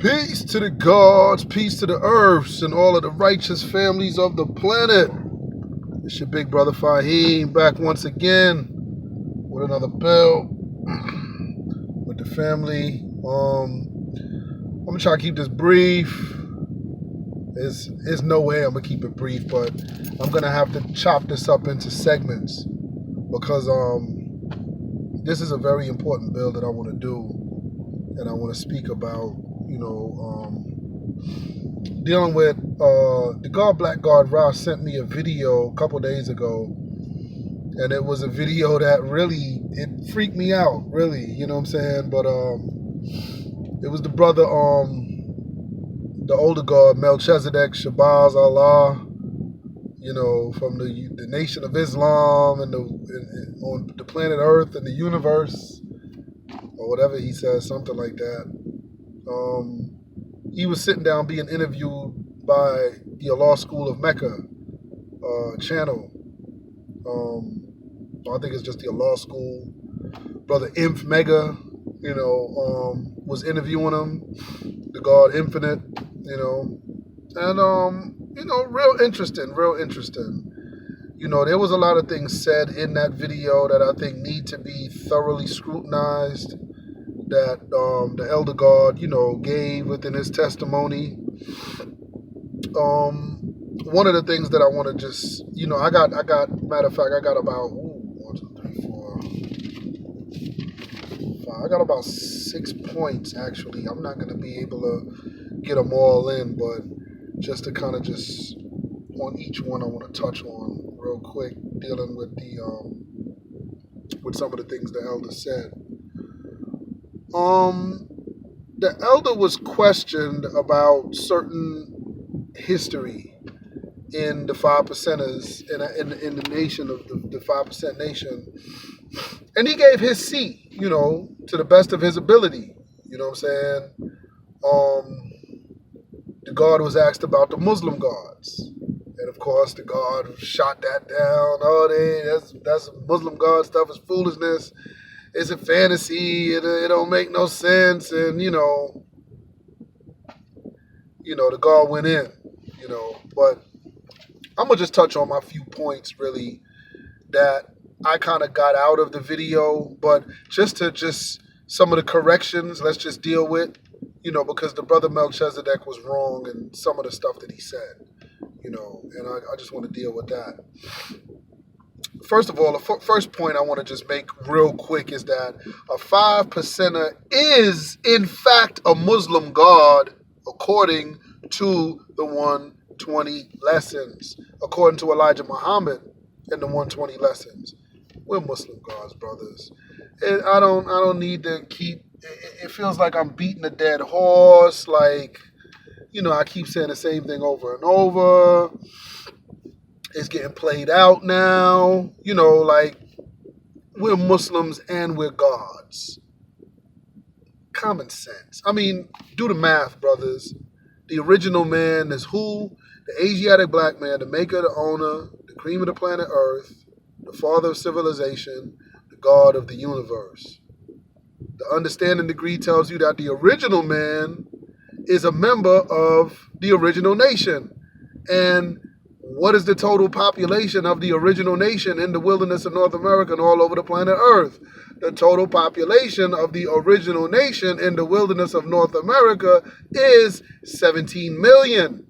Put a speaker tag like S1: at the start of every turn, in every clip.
S1: Peace to the gods, peace to the earths, and all of the righteous families of the planet. It's your big brother Fahiym back once again with another bill with the family. I'm gonna try to keep this brief. There's no way I'm gonna keep it brief, but I'm gonna have to chop this up into segments because this is a very important bill that I want to do, and I want to speak about. Dealing with the God Black God Ross sent me a video a couple days ago, and it was a video that really it freaked me out, really, you know what I'm saying? But it was the brother, the older God Melchisedek, Shabazz Allah, from the Nation of Islam and on the planet Earth and the universe, or whatever he says, something like that. He was sitting down being interviewed by the Allah School of Mecca channel. I think it's just the Allah School. Brother Inf Mega, was interviewing him, the God Infinite, and real interesting. There was a lot of things said in that video that I think need to be thoroughly scrutinized, that the elder God, gave within his testimony. One of the things that I want to just, I got about 1, 2, 3, 4, 5. I got about 6 points actually. I'm not going to be able to get them all in, but just to kind of just on each one, I want to touch on real quick, dealing with with some of the things the elder said. The elder was questioned about certain history in the 5 percenters in the nation of the 5% nation, and he gave his seat, to the best of his ability. You know what I'm saying? The God was asked about the Muslim-Gods, and of course the God shot that down. Oh, that's Muslim-God stuff is foolishness. It's a fantasy. It don't make no sense. And, the God went in, But I'm going to just touch on my few points, really, that I kind of got out of the video. But just some of the corrections, let's just deal with, because the brother Melchisedek was wrong in some of the stuff that he said, and I just want to deal with that. First of all, the first point I want to just make real quick is that a 5 percenter is, in fact, a Muslim God, according to the 120 lessons, according to Elijah Muhammad in the 120 lessons. We're Muslim gods, brothers. And I don't need to keep. It feels like I'm beating a dead horse. Like, I keep saying the same thing over and over. It's getting played out now, like we're Muslims and we're gods. Common sense. I mean, do the math, brothers. The original man is who? The Asiatic black man, the maker, the owner, the cream of the planet Earth, the father of civilization, the God of the universe. The understanding degree tells you that the original man is a member of the original nation. And what is the total population of the original nation in the wilderness of North America and all over the planet Earth? The total population of the original nation in the wilderness of North America is 17 million,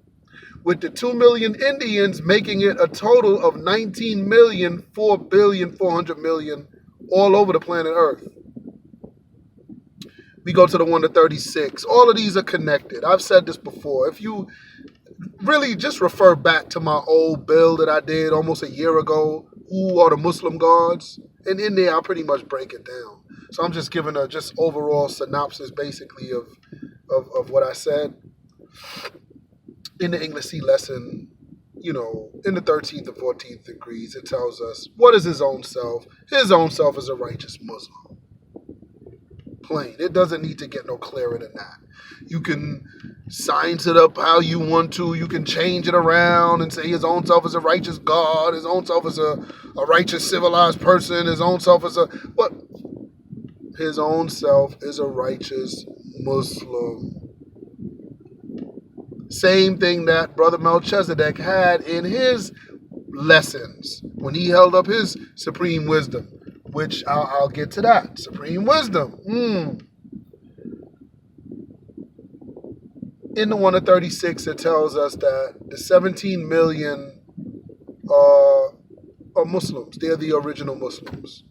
S1: with the 2 million Indians making it a total of 19,400,000,000 all over the planet Earth. We go to the 1 to 36. All of these are connected. I've said this before. If you really just refer back to my old bill that I did almost a year ago, who are the Muslim gods? And in there, I pretty much break it down. So I'm just giving a just overall synopsis, basically, of what I said. In the English C lesson, in the 13th and 14th degrees, it tells us, what is his own self? His own self is a righteous Muslim. Plain. It doesn't need to get no clearer than that. You can science it up how you want to. You can change it around and say his own self is a righteous God. His own self is a righteous civilized person. His own self is but his own self is a righteous Muslim. Same thing that Brother Melchisedek had in his lessons when he held up his supreme wisdom, which I'll get to that. Supreme wisdom. In the 1 of 36, it tells us that the 17 million are Muslims. They're the original Muslims.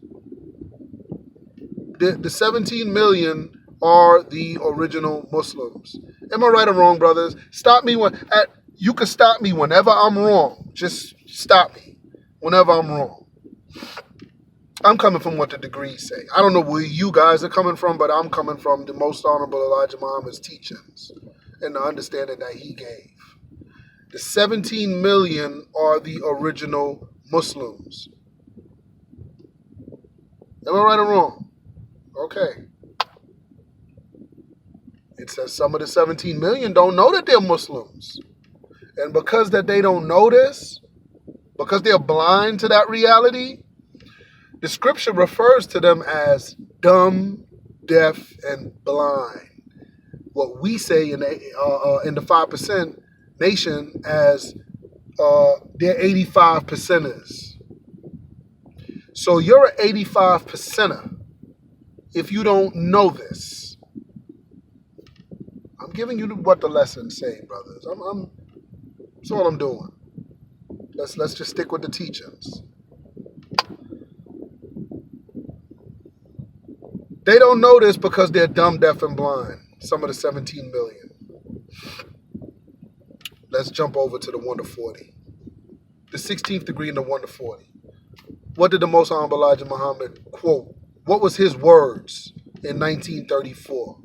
S1: The 17 million are the original Muslims. Am I right or wrong, brothers? Stop me you can stop me whenever I'm wrong. Just stop me whenever I'm wrong. I'm coming from what the degrees say. I don't know where you guys are coming from, but I'm coming from the Most Honorable Elijah Muhammad's teachings and the understanding that he gave. The 17 million are the original Muslims. Am I right or wrong? Okay. It says some of the 17 million don't know that they're Muslims. And because that they don't know this, because they're blind to that reality, the scripture refers to them as dumb, deaf, and blind. What we say in the 5% nation as they're 85 percenters. So you're an 85 percenter if you don't know this. I'm giving you what the lessons say, brothers. That's all I'm doing. Let's just stick with the teachings. They don't know this because they're dumb, deaf, and blind. Some of the 17 million. Let's jump over to the 1 to 40. The 16th degree in the 1 to 40. What did the Most Honorable Elijah Muhammad quote? What was his words in 1934?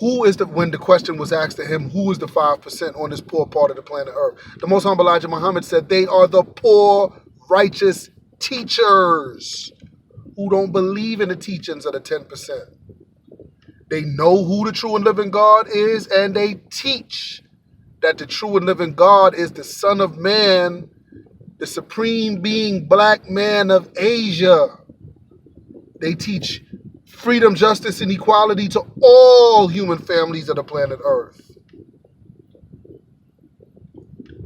S1: When the question was asked to him, who is the 5% on this poor part of the planet Earth? The Most Honorable Elijah Muhammad said, they are the poor, righteous teachers who don't believe in the teachings of the 10%. They know who the true and living God is, and they teach that the true and living God is the Son of Man, the supreme being, black man of Asia. They teach freedom, justice, and equality to all human families of the planet Earth.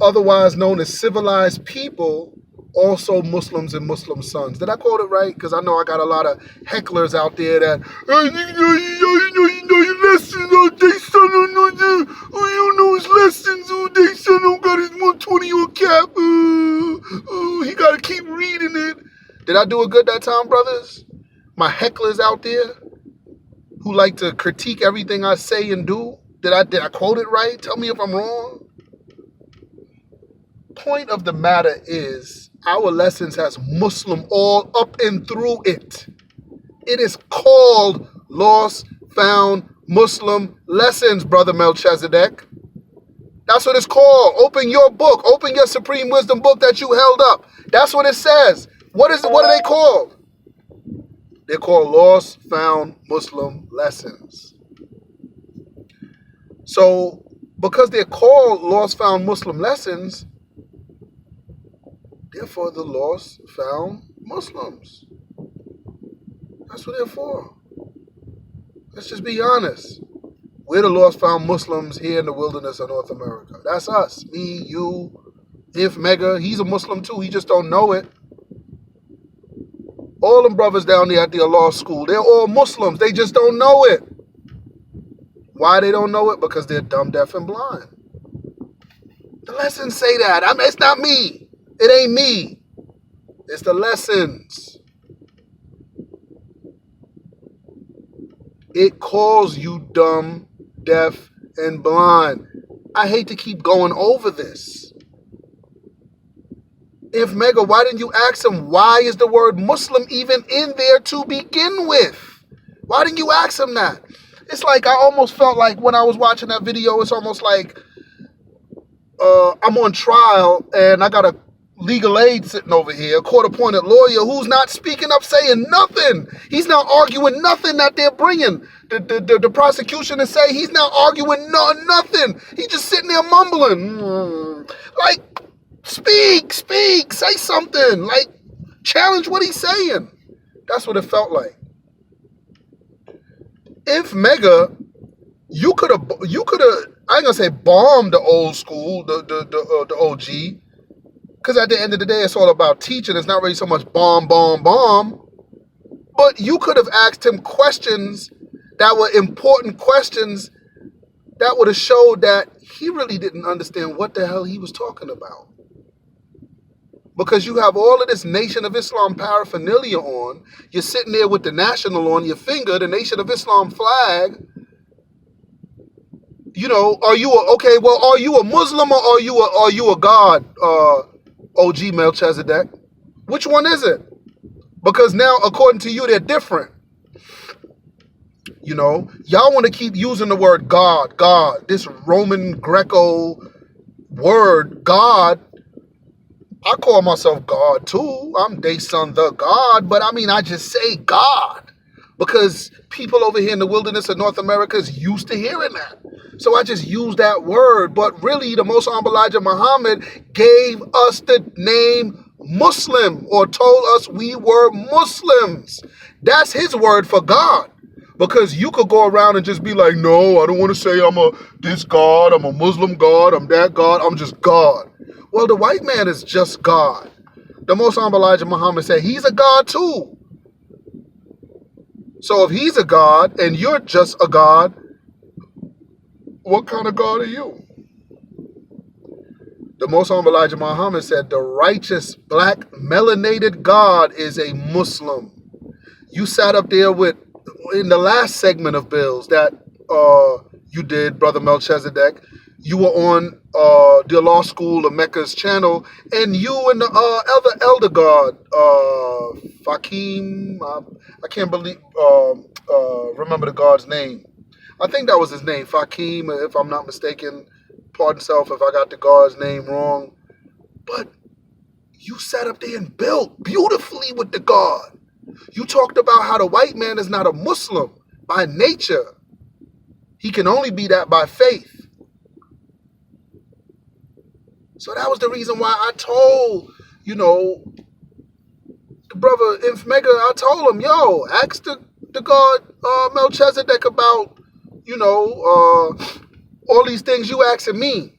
S1: Otherwise known as civilized people, also Muslims and Muslim sons. Did I quote it right? Because I know I got a lot of hecklers out there that, you know your lessons, Daysun, you know his lessons, Daysun got his 120 on cap, he got to keep reading it. Did I do it good that time, brothers? My hecklers out there who like to critique everything I say and do, did I quote it right? Tell me if I'm wrong. Point of the matter is, our lessons has Muslim all up and through it. It is called Lost Found Muslim Lessons, Brother Melchisedek. That's what it's called. Open your book. Open your Supreme Wisdom book that you held up. That's what it says. What are they called? They're called Lost Found Muslim Lessons. So, because they're called Lost Found Muslim Lessons, therefore, the lost found Muslims. That's what they're for. Let's just be honest. We're the lost found Muslims here in the wilderness of North America. That's us. Me, you, Inf Mega. He's a Muslim too. He just don't know it. All them brothers down there at the law school, they're all Muslims. They just don't know it. Why they don't know it? Because they're dumb, deaf, and blind. The lessons say that. It's not me. It ain't me. It's the lessons. It calls you dumb, deaf, and blind. I hate to keep going over this. If Mega, why didn't you ask him why is the word Muslim even in there to begin with? Why didn't you ask him that? It's like I almost felt like when I was watching that video, it's almost like I'm on trial and I got a legal aid sitting over here, a court-appointed lawyer who's not speaking up, saying nothing. He's not arguing nothing that they're bringing. The prosecution is saying he's not arguing nothing. He's just sitting there mumbling. Like, speak, say something. Like, challenge what he's saying. That's what it felt like. If Mega, you could have I ain't gonna say bomb the old school, the OG, because at the end of the day, it's all about teaching. It's not really so much bomb. But you could have asked him questions that were important questions that would have showed that he really didn't understand what the hell he was talking about. Because you have all of this Nation of Islam paraphernalia on. You're sitting there with the national on your finger, the Nation of Islam flag. You know, are you a Muslim or are you a God, OG Melchisedek? Which one is it? Because now, according to you, they're different. You know, y'all want to keep using the word God, this Roman Greco word, God. I call myself God too. I'm Daysun Da God, but I mean, I just say God because people over here in the wilderness of North America is used to hearing that. So I just use that word. But really, the Most Honorable Elijah Muhammad gave us the name Muslim, or told us we were Muslims. That's his word for God. Because you could go around and just be like, no, I don't want to say I'm this God, I'm a Muslim God, I'm that God, I'm just God. Well, the white man is just God. The Most Honorable Elijah Muhammad said he's a God too. So if he's a God and you're just a God, what kind of God are you? The Most Honorable Elijah Muhammad said the righteous black melanated God is a Muslim. You sat up there with, in the last segment of bills that you did, Brother Melchisedek, you were on the Law School of Mecca's channel, and you and the elder God, Fahiym, I can't believe, remember the God's name. I think that was his name, Fahiym, if I'm not mistaken. Pardon self if I got the God's name wrong. But you sat up there and built beautifully with the God. You talked about how the white man is not a Muslim by nature. He can only be that by faith. So that was the reason why I told, the brother Inf Mega, I told him, yo, ask the God Melchisedek about, all these things you asking me.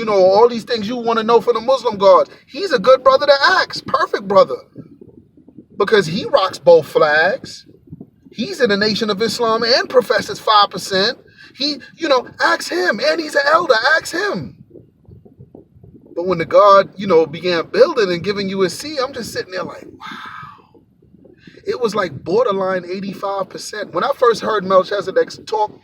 S1: All these things you want to know from the Muslim gods. He's a good brother to ask. Perfect brother. Because he rocks both flags. He's in the Nation of Islam and professes 5%. He, ask him. And he's an elder. Ask him. But when the God, began building and giving you a seat, I'm just sitting there like, wow. It was like borderline 85%. When I first heard Melchisedek's talking,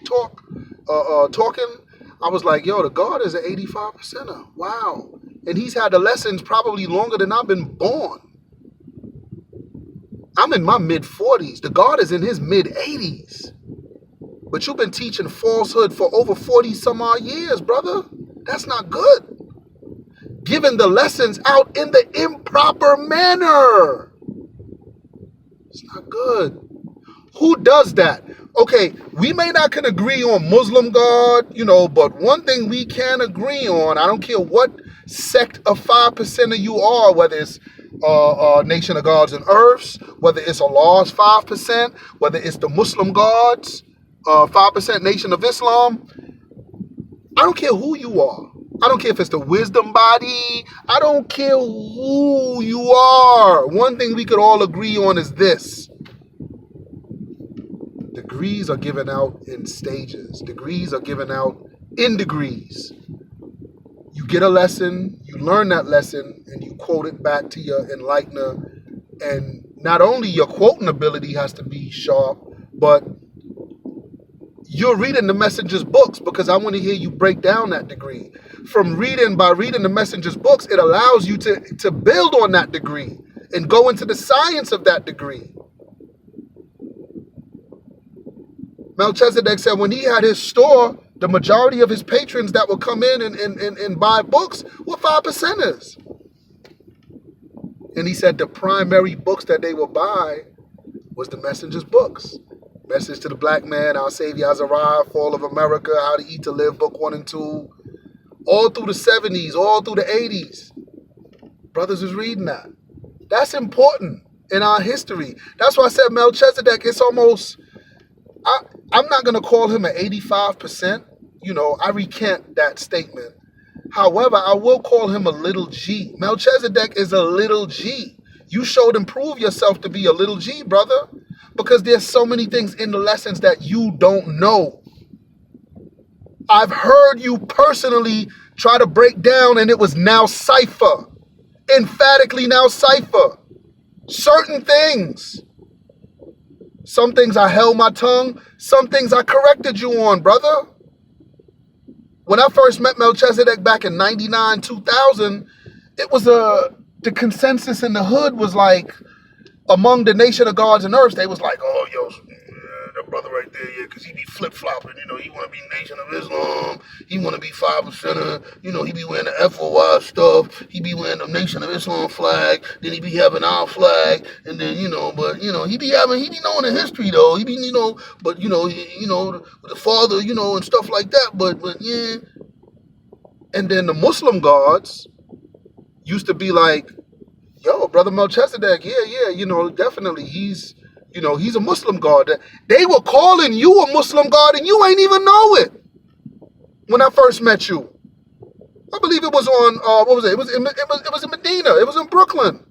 S1: I was like, yo, the God is an 85%er. Wow. And he's had the lessons probably longer than I've been born. I'm in my mid-40s. The God is in his mid-80s. But you've been teaching falsehood for over 40 some odd years, brother. That's not good. Giving the lessons out in the improper manner. It's not good. Who does that? Okay, we may not can agree on Muslim God, but one thing we can agree on, I don't care what sect of 5%er you are, whether it's Nation of Gods and Earths, whether it's Allah's 5%, whether it's the Muslim gods, 5% Nation of Islam. I don't care who you are. I don't care if it's the wisdom body. I don't care who you are. One thing we could all agree on is this. Degrees are given out in stages. Degrees are given out in degrees. You get a lesson, you learn that lesson, and you quote it back to your enlightener. And not only your quoting ability has to be sharp, but you're reading the messenger's books, because I want to hear you break down that degree. By reading the messenger's books, it allows you to build on that degree and go into the science of that degree. Melchisedek said when he had his store, the majority of his patrons that would come in and buy books were 5%ers. And he said the primary books that they would buy was the messenger's books. Message to the Black Man, Our Savior Has Arrived, Fall of America, How to Eat to Live, Book 1 and 2. All through the 70s, all through the 80s. Brothers was reading that. That's important in our history. That's why I said Melchisedek, it's almost, I'm not going to call him an 85%. I recant that statement. However, I will call him a little G. Melchisedek is a little G. You showed and proved yourself to be a little G, brother, because there's so many things in the lessons that you don't know. I've heard you personally try to break down, and it was now cipher. Emphatically now cipher. Certain things. Some things I held my tongue. Some things I corrected you on, brother. When I first met Melchisedek back in 99, 2000, it was the consensus in the hood was like, among the nation of gods and earths, they was like, oh, yo, that brother right there, yeah, because he be flip-flopping, he want to be Nation of Islam, he want to be 5%, he be wearing the FOI stuff, he be wearing the Nation of Islam flag, then he be having our flag, and then, but, he be knowing the history, though, he be, but, the father, and stuff like that, but, yeah. And then the Muslim gods used to be like, yo, brother Melchisedek, yeah, definitely, he's a Muslim god. They were calling you a Muslim god, and you ain't even know it. When I first met you, I believe it was on what was it? It was in Medina. It was in Brooklyn.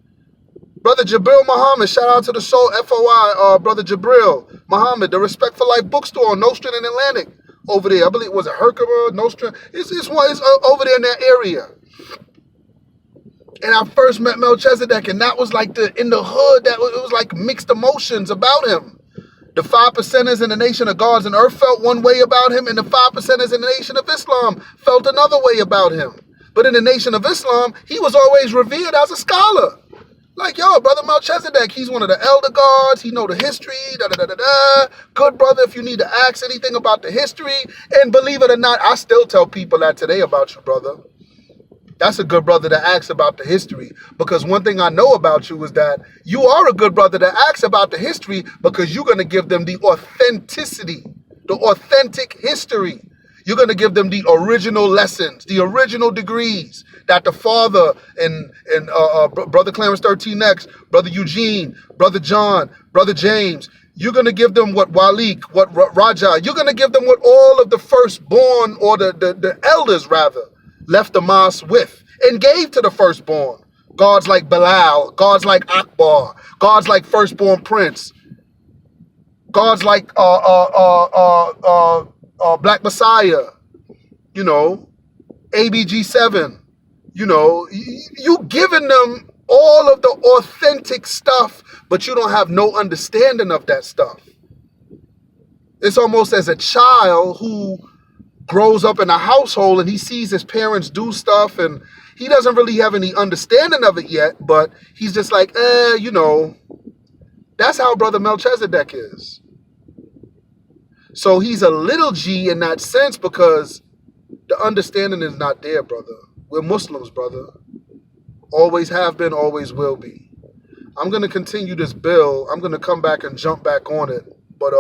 S1: Brother Jabril Muhammad, shout out to the Soul FOI, brother Jabril Muhammad, the Respect for Life bookstore on Nostrand and Atlantic over there. I believe it was a Herkimer, Nostrand. It's over there in that area. And I first met Melchisedek, and that was like in the hood, it was like mixed emotions about him. The 5%ers in the nation of gods and earth felt one way about him, and the 5%ers in the nation of Islam felt another way about him. But in the nation of Islam, he was always revered as a scholar. Like, yo, brother Melchisedek, he's one of the elder gods. He know the history, da-da-da-da-da. Good brother, if you need to ask anything about the history. And believe it or not, I still tell people that today about you, brother. That's a good brother to ask about the history, because one thing I know about you is that you are a good brother to ask about the history, because you're going to give them the authenticity, the authentic history. You're going to give them the original lessons, the original degrees that the father and Brother Clarence 13X, Brother Eugene, Brother John, Brother James, you're going to give them what Walik, what Raja, you're going to give them what all of the firstborn, or the elders rather, left the mosque with and gave to the firstborn. Gods like Bilal, gods like Akbar, gods like firstborn Prince, gods like Black Messiah, ABG7, you giving them all of the authentic stuff, but you don't have no understanding of that stuff. It's almost as a child who grows up in a household and he sees his parents do stuff and he doesn't really have any understanding of it yet, but he's just like, that's how brother Melchisedek is. So he's a little G in that sense, because the understanding is not there, brother. We're Muslims, brother. Always have been, always will be. I'm going to continue this bill. I'm going to come back and jump back on it, but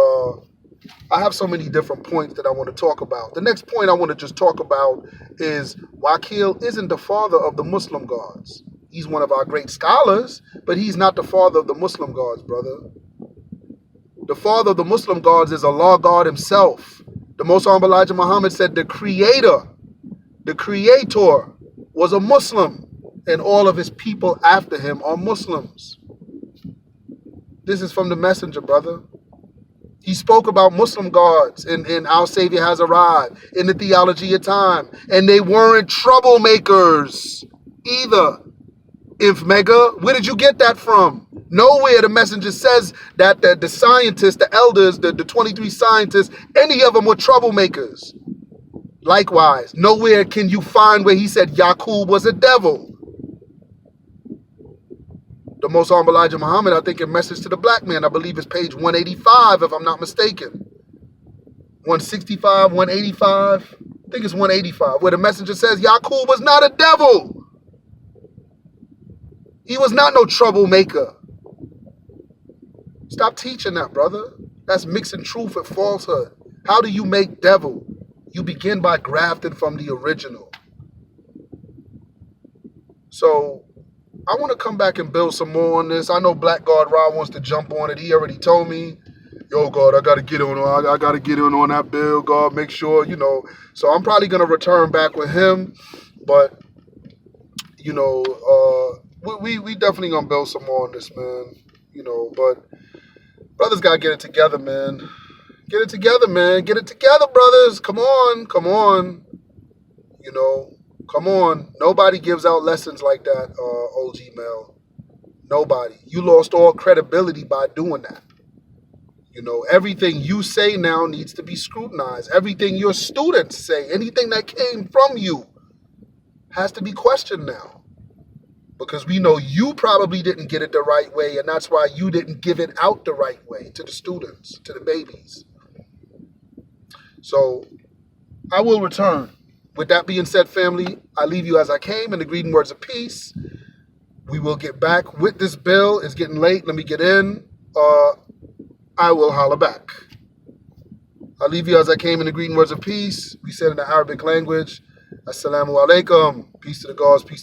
S1: I have so many different points that I want to talk about. The next point I want to just talk about is Wakil isn't the father of the Muslim gods. He's one of our great scholars, but he's not the father of the Muslim gods, brother. The father of the Muslim gods is Allah God himself. The Most Honorable Elijah Muhammad said the creator was a Muslim, and all of his people after him are Muslims. This is from the messenger, brother. He spoke about Muslim gods in Our Savior Has Arrived, in the Theology of Time. And they weren't troublemakers either. Inf Mega, where did you get that from? Nowhere the messenger says that the scientists, the elders, the 23 scientists, any of them were troublemakers. Likewise, nowhere can you find where he said Yaqub was a devil. The Most Honorable Elijah Muhammad, I think in Message to the Black Man, I believe it's page 185, if I'm not mistaken. 165, 185, I think it's 185, where the messenger says Yaqub was not a devil. He was not no troublemaker. Stop teaching that, brother. That's mixing truth with falsehood. How do you make devil? You begin by grafting from the original. So I want to come back and build some more on this. I know Black God Ra wants to jump on it. He already told me. yo, God, I got to get I got to get in on that bill, God, make sure, So I'm probably going to return back with him, but, we definitely going to build some more on this, man, but brothers got to get it together, man. Get it together, man. Get it together, brothers. Come on. Come on. Nobody gives out lessons like that, OG Mel. Nobody. You lost all credibility by doing that. Everything you say now needs to be scrutinized. Everything your students say, anything that came from you, has to be questioned now. Because we know you probably didn't get it the right way, and that's why you didn't give it out the right way to the students, to the babies. So I will return. With that being said, family, I leave you as I came in the greeting words of peace. We will get back with this bill. It's getting late. Let me get in. I will holler back. I leave you as I came in the greeting words of peace. We said in the Arabic language, Assalamu alaikum. Peace to the gods. Peace